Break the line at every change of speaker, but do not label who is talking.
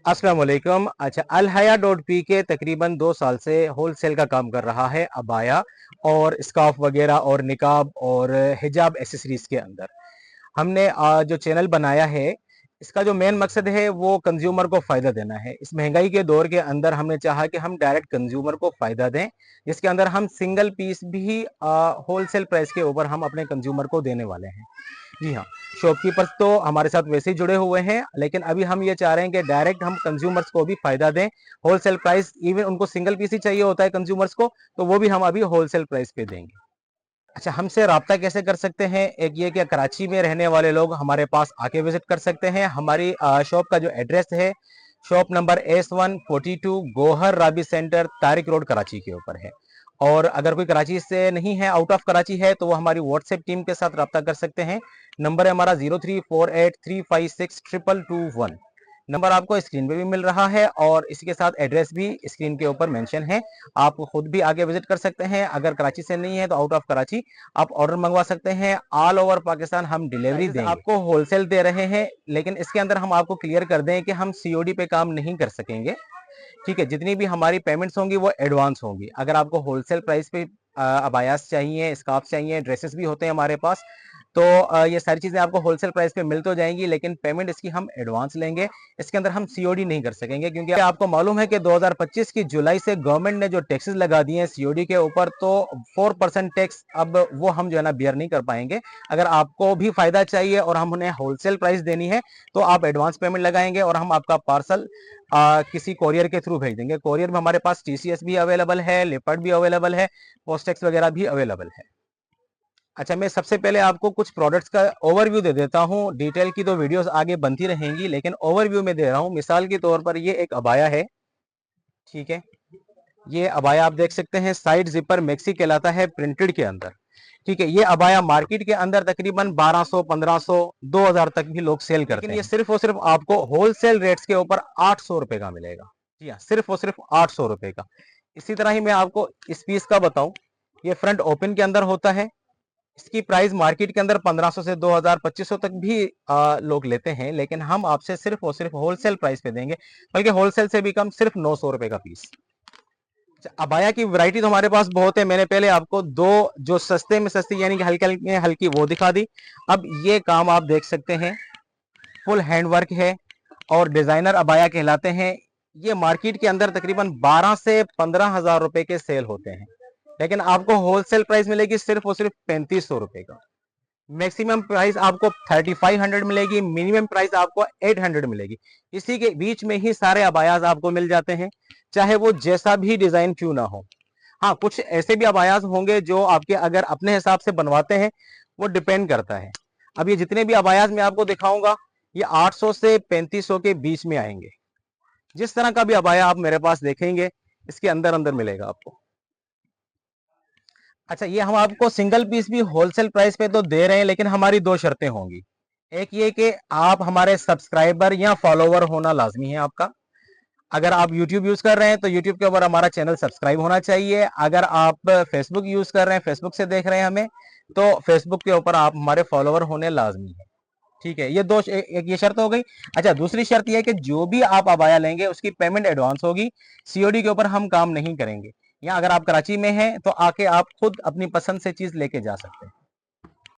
अस्सलाम वालेकुम। अच्छा, अल हया डॉट पी के तकरीबन 2 साल से होलसेल का काम कर रहा है अबाया और स्कार्फ वगैरह और निकाब और हिजाब एसेसरीज के अंदर। हमने जो चैनल बनाया है, इसका जो मेन मकसद है वो कंज्यूमर को फ़ायदा देना है। इस महंगाई के दौर के अंदर हमने चाहा कि हम डायरेक्ट कंज्यूमर को फ़ायदा दें, जिसके अंदर हम सिंगल पीस भी होलसेल प्राइस के ऊपर हम अपने कंज्यूमर को देने वाले हैं। जी हाँ, शॉपकीपर्स तो हमारे साथ वैसे ही जुड़े हुए हैं, लेकिन अभी हम ये चाह रहे हैं कि डायरेक्ट हम कंज्यूमर्स को भी फ़ायदा दें। होलसेल प्राइस, इवन उनको सिंगल पीस ही चाहिए होता है कंज्यूमर्स को, तो वो भी हम अभी होलसेल प्राइस पे देंगे। अच्छा, हमसे राब्ता कैसे कर सकते हैं? एक ये कि कराची में रहने वाले लोग हमारे पास आके विजिट कर सकते हैं। हमारी शॉप का जो एड्रेस है, शॉप नंबर S142 गोहर राबी सेंटर, तारिक रोड, कराची के ऊपर है। और अगर कोई कराची से नहीं है, आउट ऑफ कराची है, तो वो हमारी व्हाट्सएप टीम के साथ राब्ता कर सकते हैं। नंबर है हमारा 0348356221। नंबर आपको स्क्रीन पे भी मिल रहा है और इसी के साथ एड्रेस भी स्क्रीन के ऊपर मेंशन है। आप खुद भी आगे विजिट कर सकते हैं। अगर कराची से नहीं है तो आउट ऑफ कराची आप ऑर्डर मंगवा सकते हैं। ऑल ओवर पाकिस्तान हम डिलीवरी देंगे। आपको होलसेल दे रहे हैं, लेकिन इसके अंदर हम आपको क्लियर कर दें कि हम सीओडी पे काम नहीं कर सकेंगे। ठीक है, जितनी भी हमारी पेमेंट्स होंगी वो एडवांस होंगी। अगर आपको होलसेल प्राइस पे अबायास चाहिए, स्कार्फ चाहिए, ड्रेसेस भी होते हैं हमारे पास, तो ये सारी चीजें आपको होलसेल प्राइस पे मिल तो जाएंगी, लेकिन पेमेंट इसकी हम एडवांस लेंगे। इसके अंदर हम सीओडी नहीं कर सकेंगे, क्योंकि आपको मालूम है कि 2025 की जुलाई से गवर्नमेंट ने जो टैक्सेस लगा दिए हैं सीओडी के ऊपर, तो 4% टैक्स अब वो हम जो है ना बियर नहीं कर पाएंगे। अगर आपको भी फायदा चाहिए और हम उन्हें होलसेल प्राइस देनी है, तो आप एडवांस पेमेंट लगाएंगे और हम आपका पार्सल किसी कोरियर के थ्रू भेज देंगे। कोरियर में हमारे पास टीसीएस भी अवेलेबल है, लिपर्ड भी अवेलेबल है, पोस्टेक्स वगैरह भी अवेलेबल है। अच्छा, मैं सबसे पहले आपको कुछ प्रोडक्ट्स का ओवरव्यू दे देता हूँ। डिटेल की तो वीडियोस आगे बनती रहेंगी, लेकिन ओवरव्यू में दे रहा हूँ। मिसाल के तौर पर ये एक अबाया है, ठीक है। ये अबाया आप देख सकते हैं, साइड जिपर मैक्सी कहलाता है, प्रिंटेड के अंदर। ठीक है, ये अबाया मार्केट के अंदर तकरीबन 1200, 1500, 2000 तक भी लोग सेल करते हैं, लेकिन ये सिर्फ और सिर्फ आपको होलसेल रेट्स के ऊपर 800 रुपए का मिलेगा। जी हाँ, सिर्फ और सिर्फ 800 रुपए का। इसी तरह ही मैं आपको इस पीस का बताऊं, ये फ्रंट ओपन के अंदर होता है। इसकी प्राइस मार्केट के अंदर 1500 से 2000, 2500 तक भी लोग लेते हैं, लेकिन हम आपसे सिर्फ और सिर्फ होलसेल प्राइस पे देंगे, बल्कि होलसेल से भी कम, सिर्फ 900 रुपए का पीस। अबाया की वैरायटी तो हमारे पास बहुत है। मैंने पहले आपको दो जो सस्ते में सस्ती यानी कि हल्की में हल्की वो दिखा दी। अब ये काम आप देख सकते हैं, फुल हैंडवर्क है और डिजाइनर अबाया कहलाते हैं। ये मार्केट के अंदर तकरीबन 12 से 15 हजार रुपए के सेल होते हैं, लेकिन आपको होलसेल प्राइस मिलेगी सिर्फ और सिर्फ 3500 रुपए का। मैक्सिमम प्राइस आपको 3500 मिलेगी, मिनिमम प्राइस आपको 800 मिलेगी। इसी के बीच में ही सारे अबायाज आपको मिल जाते हैं, चाहे वो जैसा भी डिजाइन क्यों ना हो। हाँ, कुछ ऐसे भी अबायाज होंगे जो आपके अगर अपने हिसाब से बनवाते हैं, वो डिपेंड करता है। अब ये जितने भी अबायाज मैं आपको दिखाऊंगा, ये 800 से 3500 के बीच में आएंगे। जिस तरह का भी अबाया आप मेरे पास देखेंगे, इसके अंदर अंदर मिलेगा आपको। अच्छा, ये हम आपको सिंगल पीस भी होलसेल प्राइस पे तो दे रहे हैं, लेकिन हमारी दो शर्तें होंगी। एक ये कि आप हमारे सब्सक्राइबर या फॉलोवर होना लाजमी है आपका। अगर आप YouTube यूज कर रहे हैं तो YouTube के ऊपर हमारा चैनल सब्सक्राइब होना चाहिए। अगर आप Facebook यूज कर रहे हैं, Facebook से देख रहे हैं हमें, तो Facebook के ऊपर आप हमारे फॉलोवर होने लाजमी है। ठीक है, ये दो एक ये शर्त हो गई। अच्छा, दूसरी शर्त यह है कि जो भी आप अबाया लेंगे उसकी पेमेंट एडवांस होगी। सीओडी के ऊपर हम काम नहीं करेंगे। या अगर आप कराची में हैं तो आके आप खुद अपनी पसंद से चीज लेके जा सकते हैं।